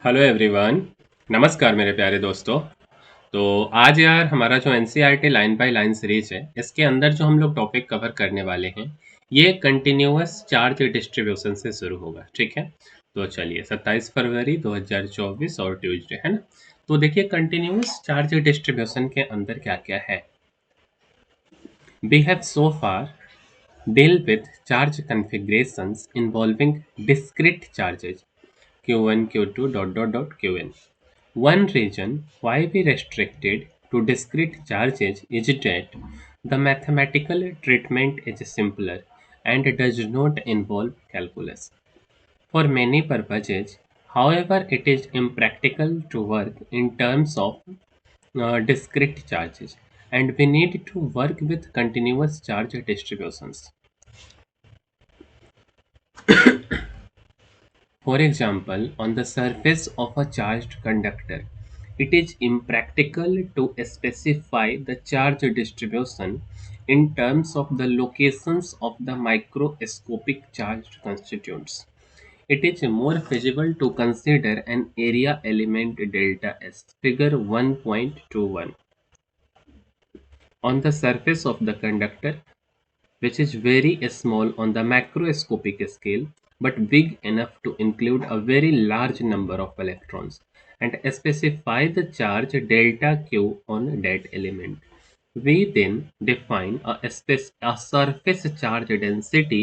Hello everyone. नमस्कार मेरे प्यारे दोस्तों। तो आज यार हमारा जो NCERT line by line series है, इसके अंदर जो हम लोग टॉपिक कवर करने वाले हैं, ये कंटिन्यूअस चार्ज डिस्ट्रीब्यूशन से शुरू होगा। ठीक है, तो चलिए 27 फरवरी 2024 और ट्यूसडे है ना। तो देखिए कंटिन्यूअस चार्ज डिस्ट्रीब्यूशन के अंदर क्या क्या है। We have so far deal with charge configurations involving discrete charges q1 q2 qn. One reason why we restricted to discrete charges is that the mathematical treatment is simpler and does not involve calculus. For many purposes, however, it is impractical to work in terms of discrete charges, and we need to work with continuous charge distributions. For example, on the surface of a charged conductor, it is impractical to specify the charge distribution in terms of the locations of the microscopic charged constituents. It is more feasible to consider an area element delta S, figure 1.21, on the surface of the conductor, which is very small on the macroscopic scale but big enough to include a very large number of electrons, and specify the charge delta Q on that element. We then define a surface charge density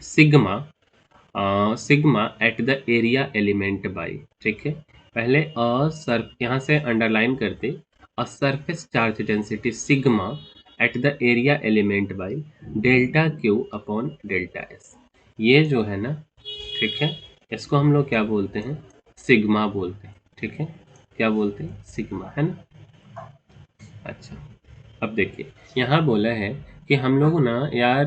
sigma at the area element by। ठीक है, पहले यहाँ से underline करते a surface charge density sigma at the area element by delta Q upon delta S. ये जो है ना, ठीक है, इसको हम लोग क्या बोलते हैं, सिग्मा बोलते हैं। ठीक है, क्या बोलते हैं, सिग्मा, है ना। अच्छा, अब देखिए यहाँ बोला है कि हम लोग ना यार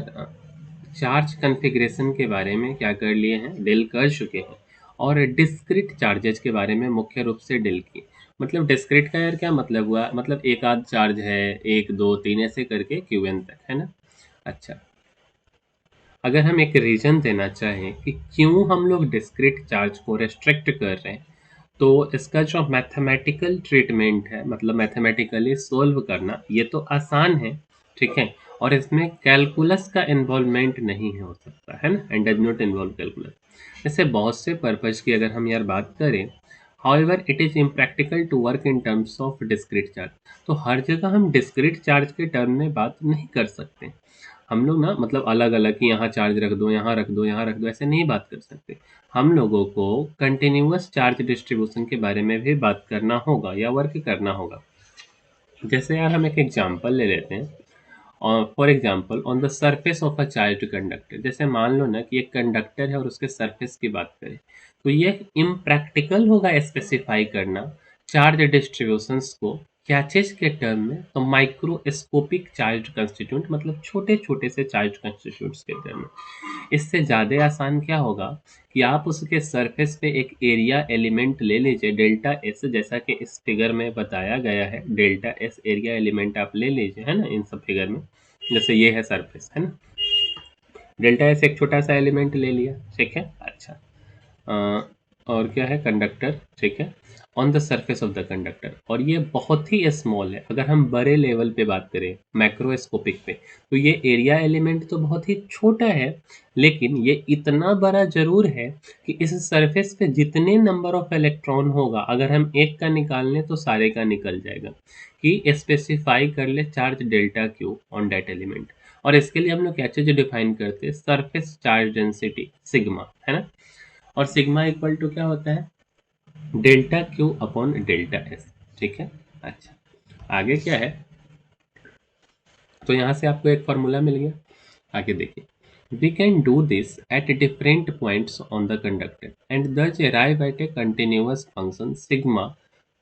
चार्ज कॉन्फ़िगरेशन के बारे में क्या कर लिए हैं, डील कर चुके हैं, और डिस्क्रीट चार्जेस के बारे में मुख्य रूप से डील किए। मतलब डिस्क्रीट का यार क्या मतलब हुआ, मतलब एक आध चार्ज है, एक दो तीन ऐसे करके क्यूएन तक, है ना। अच्छा, अगर हम एक रीजन देना चाहें कि क्यों हम लोग डिस्क्रीट चार्ज को रेस्ट्रिक्ट कर रहे हैं, तो इसका जो मैथमेटिकल ट्रीटमेंट है, मतलब मैथमेटिकली सोल्व करना, ये तो आसान है। ठीक है, और इसमें कैलकुलस का इन्वॉल्वमेंट नहीं हो सकता, है ना, and does not involve calculus. जैसे बहुत से पर्पज की अगर हम यार बात करें, however it is impractical to work in terms of discrete charge, तो हर जगह हम डिस्क्रीट चार्ज के टर्म में बात नहीं कर सकते। हम लोग ना मतलब अलग अलग कि यहाँ चार्ज रख दो, यहाँ रख दो, यहाँ रख दो, ऐसे नहीं बात कर सकते। हम लोगों को कंटिन्यूअस चार्ज डिस्ट्रीब्यूशन के बारे में भी बात करना होगा या वर्क करना होगा। जैसे यार हम एक एग्जांपल ले लेते हैं, और for example on the surface of a charge conductor. जैसे मान लो ना कि एक कंडक्टर है और उसके सरफेस की बात करें, तो ये इम्प्रैक्टिकल होगा स्पेसिफाई करना चार्ज डिस्ट्रीब्यूशंस को क्या चीज के टर्म में, तो माइक्रोस्कोपिक चार्ज कंस्टिट्यूंट, मतलब छोटे छोटे से चार्ज कंस्टिट्यूंट्स के टर्म में। इससे ज़्यादा आसान क्या होगा कि आप उसके सरफेस पे एक एरिया एलिमेंट ले लीजिए डेल्टा एस, जैसा कि इस फिगर में बताया गया है। डेल्टा एस एरिया एलिमेंट आप ले लीजिए, है ना, इन सब फिगर में। जैसे ये है सरफेस, है ना, डेल्टा एस एक छोटा सा एलिमेंट ले लिया। ठीक है, अच्छा, अ, और क्या है, कंडक्टर। ठीक है, on the surface of the conductor, और ये बहुत ही स्मॉल है। अगर हम बड़े लेवल पे बात करें, मैक्रोस्कोपिक पे, तो ये एरिया एलिमेंट तो बहुत ही छोटा है, लेकिन ये इतना बड़ा जरूर है कि इस सरफेस पे जितने नंबर ऑफ इलेक्ट्रॉन होगा, अगर हम एक का निकाल लें तो सारे का निकल जाएगा। कि स्पेसिफाई कर ले charge delta Q on that element. और इसके लिए हम लोग क्या चीज डिफाइन करते हैं, सरफेस चार्ज डेंसिटी सिग्मा, है ना। और सिग्मा इक्वल टू क्या होता है, delta Q upon delta S. ठीक है, अच्छा, आगे क्या है, तो यहाँ से आपको एक फॉर्मूला मिल गया। आगे देखिए, we can do this at different points on the conductor and thus arrive at a continuous function sigma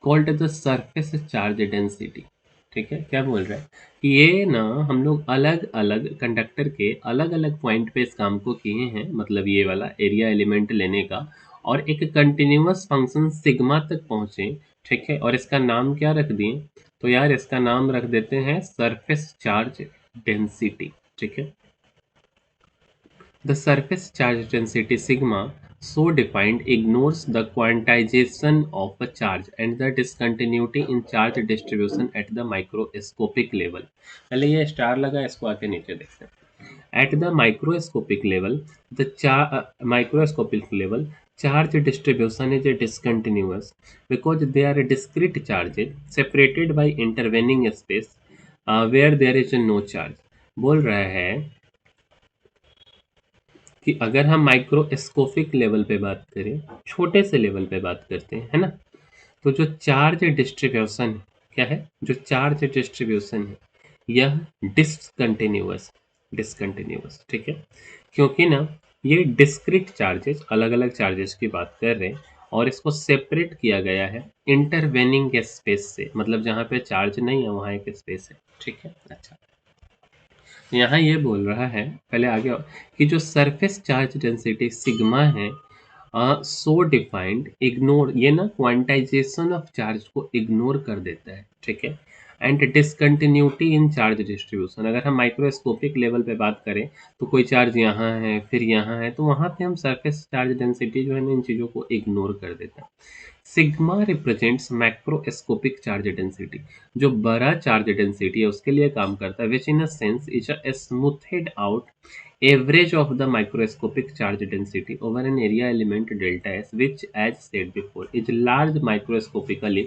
called the surface charge density। ठीक है, क्या बोल रहा है कि ये ना हम लोग अलग अलग कंडक्टर के अलग अलग पॉइंट पे इस काम को किए हैं, मतलब ये वाला एरिया एलिमेंट लेने का, और एक कंटिन्यूअस फंक्शन सिग्मा तक पहुंचे। ठीक है, और इसका नाम क्या रख दिए, तो यार इसका नाम रख देते हैं सरफेस चार्ज डेंसिटी। ठीक है, the surface charge density sigma so defined ignores the quantization of a charge and the discontinuity in charge distribution at the microscopic level. पहले ये स्टार लगा, इसको आके नीचे देखते हैं. At the microscopic level, microscopic level, charge distribution is discontinuous because they are discrete charges separated by intervening space where there is no charge. बोल रहा है कि अगर हम माइक्रोस्कोपिक लेवल पे बात करें, छोटे से लेवल पे बात करते हैं, है ना, तो जो चार्ज डिस्ट्रीब्यूशन है, क्या है, जो चार्ज डिस्ट्रीब्यूशन है, यह डिसकंटिन्यूअस डिसकंटिन्यूअस, ठीक है, क्योंकि ना ये डिस्क्रीट चार्जेस, अलग अलग चार्जेस की बात कर रहे हैं और इसको सेपरेट किया गया है इंटरवेनिंग स्पेस से, मतलब जहाँ पे चार्ज नहीं है वहाँ एक स्पेस है, ठीक है. अच्छा, यहाँ ये बोल रहा है, पहले आगे कि जो सरफेस चार्ज डेंसिटी सिग्मा है, सो डिफाइंड इग्नोर, ये ना क्वांटाइजेशन ऑफ चार्ज को इग्नोर कर देता है, ठीक है, and discontinuity in charge distribution. अगर हम माइक्रोस्कोपिक लेवल पे बात करें तो कोई चार्ज यहाँ है फिर यहाँ है, तो वहाँ पे हम सरफेस चार्ज डेंसिटी जो है ना इन चीज़ों को इग्नोर कर देता है. Sigma represents macroscopic charge density, जो बड़ा चार्ज डेंसिटी है उसके लिए काम करता है, which in a sense is a smoothed out average of the microscopic charge density over an area element delta S, which as said before is large microscopically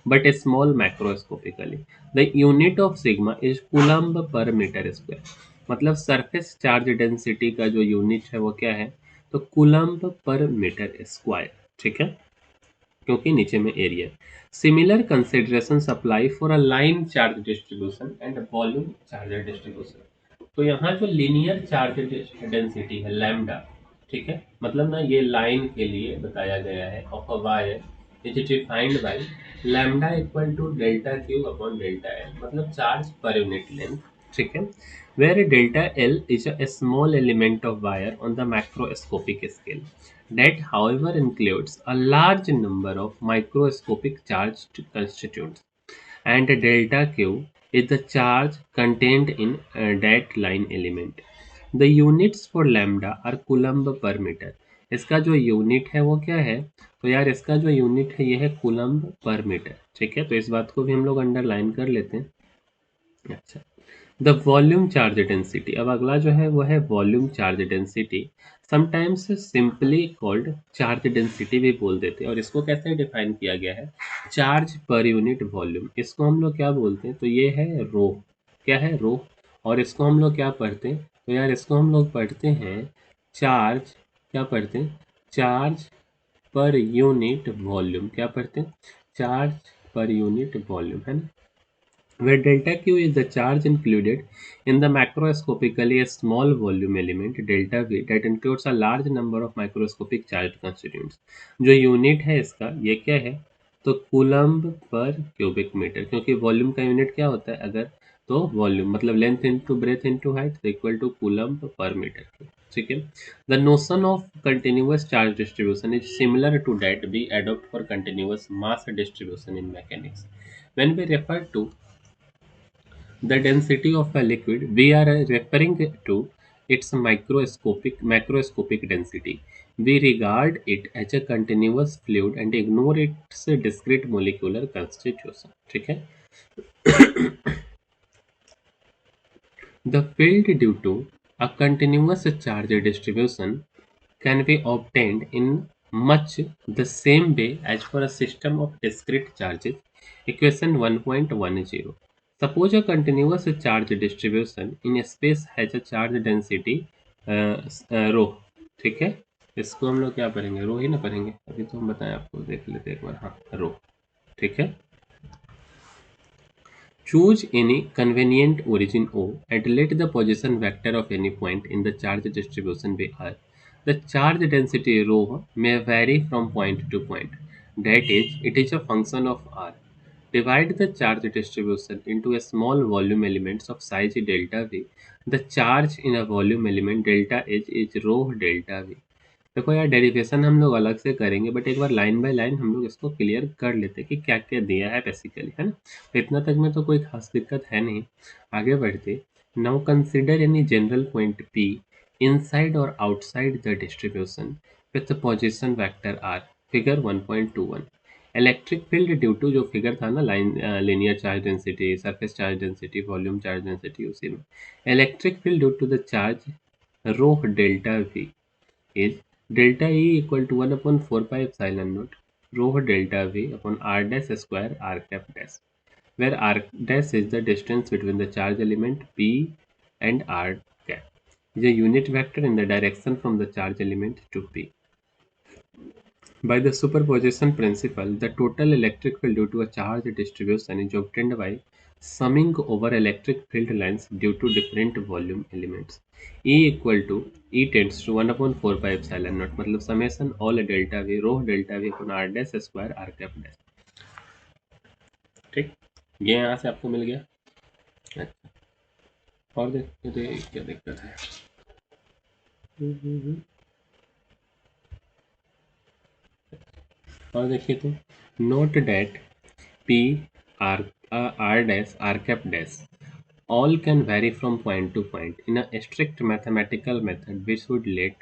but small macroscopically. The unit of sigma is coulomb per meter square. मतलब surface charge density का जो unit है वो क्या है, तो coulomb per metre square, ठीक है, क्योंकि नीचे में area. Similar consideration apply for a line charge distribution and volume charge distribution. तो यहाँ जो लीनियर चार्ज डेंसिटी है लैम्डा, ठीक है, मतलब ना ये लाइन के लिए बताया गया है, of a wire is defined by lambda equal to delta Q upon delta L, मतलब चार्ज पर यूनिट लेंथ, ठीक है, where delta L is a small element of wire on the macroscopic scale that however includes a large number of microscopic charged constituents, and delta Q is the charge contained in that line element. The units for lambda are coulomb per meter. इसका जो unit है वो क्या है, तो यार इसका जो यूनिट है ये है कूलम्ब पर मीटर, ठीक है, तो इस बात को भी हम लोग अंडरलाइन कर लेते हैं. अच्छा, द वॉल्यूम चार्ज डेंसिटी, अब अगला जो है वो है volume charge density, sometimes simply called charge density भी बोल देते हैं, और इसको कैसे डिफाइन किया गया है, चार्ज पर यूनिट वॉल्यूम, इसको हम लोग क्या बोलते हैं, तो ये है रो, क्या है, रो, और इसको हम लोग क्या पढ़ते हैं, तो यार इसको हम लोग पढ़ते हैं चार्ज, क्या पढ़ते हैं, चार्ज पर यूनिट वॉल्यूम, क्या पढ़ते हैं, चार्ज पर यूनिट वॉल्यूम, है ना, where delta Q is the charge included in the macroscopically small volume element delta V that includes a large number of microscopic charged constituents. जो unit है इसका ये क्या है, तो कूलम्ब पर क्यूबिक मीटर, क्योंकि वॉल्यूम का यूनिट क्या होता है, अगर तो वॉल्यूम मतलब length into breadth into height equal to coulomb per metre, ठीक है. The notion of continuous charge distribution is similar to that we adopt for continuous mass distribution in mechanics. When we refer to the density of a liquid, we are referring to its macroscopic density. We regard it as a continuous fluid and ignore its discrete molecular constitution. ठीक है. The field due to a continuous charge distribution can be obtained in much the same way as for a system of discrete charges. Equation 1.10. Suppose a continuous charge distribution in a space has a charge density rho. ठीक है, इसको हम लोग क्या पढ़ेंगे, रो ही ना पढ़ेंगे, अभी तो हम बताएं आपको, देख लेते एक बार, हाँ रो, ठीक है. Choose any convenient origin O and let the position vector of any point in the charge distribution be R. The charge density rho may vary from point to point. That is, it is a function of R. Divide the charge distribution into a small volume elements of size delta V. The charge in a volume element delta H is rho delta V. देखो यार, derivation हम लोग अलग से करेंगे, but एक बार line by line हम लोग इसको क्लियर कर लेते हैं कि क्या क्या दिया है बेसिकली, है ना, तो इतना तक में तो कोई खास दिक्कत है नहीं. आगे बढ़ते. Now consider any general point P inside और outside the distribution. with the position vector r, figure 1.21. Electric field due to जो फिगर था ना, line linear charge density, surface charge density, volume charge density, उसी में electric field due to the charge rho delta V is delta E equal to 1 upon 4 pi epsilon naught rho delta V upon r dash square r cap dash, where r dash is the distance between the charge element P and r cap, is a unit vector in the direction from the charge element to P. By the superposition principle, the total electric field due to a charge distribution is obtained by summing over electric field lines due to different volume elements. E equal to E tends to 1 upon 4 pi epsilon naught, मतलब summation all delta V rho delta V upon r dash square r cap dash. ठीक, ये यहाँ से आपको मिल गया. अच्छा, और देखते थे क्या दिक्कत है. और देखिए तो note that P R R dash R cap dash all can vary from point to point. In a strict mathematical method, we should let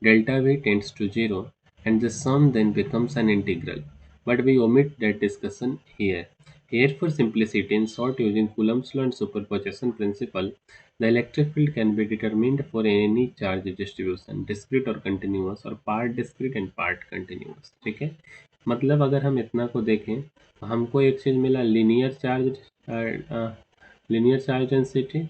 delta V tends to 0 and the sum then becomes an integral. But we omit that discussion here. Here, for simplicity, in short, using Coulomb's law and superposition principle, the electric field can be determined for any charge distribution, discrete or continuous, or part discrete and part continuous. ठीक है, मतलब अगर हम इतना को देखें तो हमको एक चीज़ मिला लीनियर चार्ज डेंसिटी,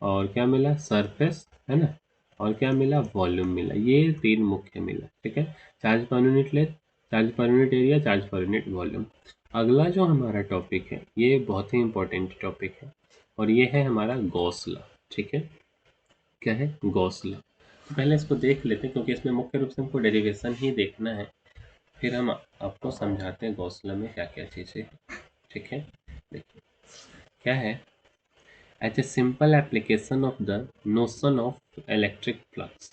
और क्या मिला सरफेस, है ना, और क्या मिला वॉल्यूम मिला. ये तीन मुख्य मिला. ठीक है, charge per unit length, charge per unit area, charge per unit volume. अगला जो हमारा टॉपिक है ये बहुत ही इंपॉर्टेंट टॉपिक है और ये है हमारा गॉस लॉ. ठीक है, क्या है गॉस लॉ. पहले इसको देख लेते हैं क्योंकि इसमें मुख्य रूप से हमको डेरिवेशन ही देखना है, फिर हम आपको समझाते हैं गॉस लॉ में क्या क्या चीज़ें हैं. ठीक है, देखिए क्या है. As a simple application of the notion of electric flux.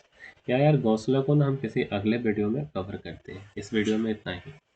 या यार गॉस लॉ को ना हम किसी अगले वीडियो में कवर करते हैं, इस वीडियो में इतना ही.